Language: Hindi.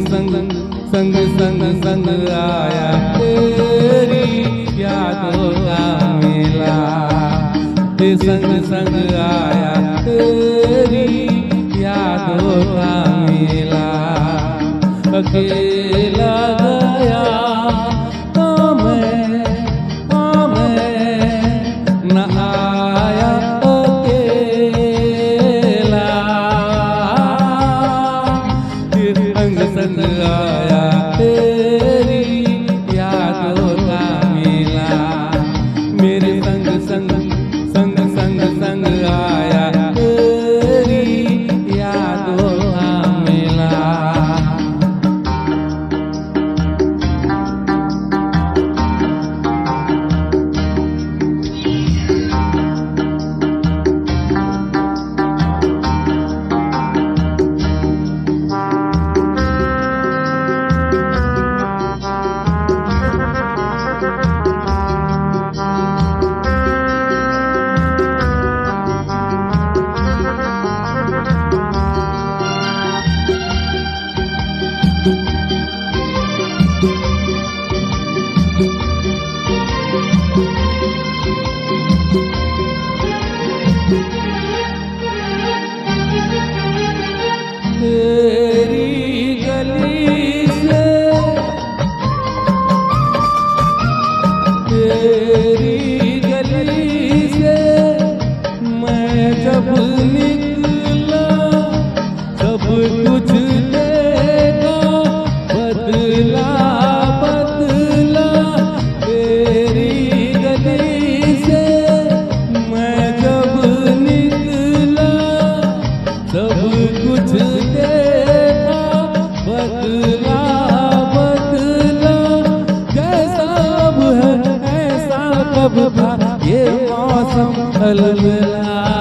संग संग संग संग आया तेरी यादों का मेला। ते संग संग आया तेरी यादों का मेला। अकेला गया तो मैं न आया अकेला। फिर संग संग आया तेरी यादों का मेला। मेरे संग संग संग संग संग आया तेरी यादों का मेला। तेरी गली से मैं जब निकला सब कुछ देखा बदला बदला। तेरी गली से मैं जब निकला सब कुछ देखा बदला बदला। जैसा अब है ऐसा कब था ये मौसम अलबेला।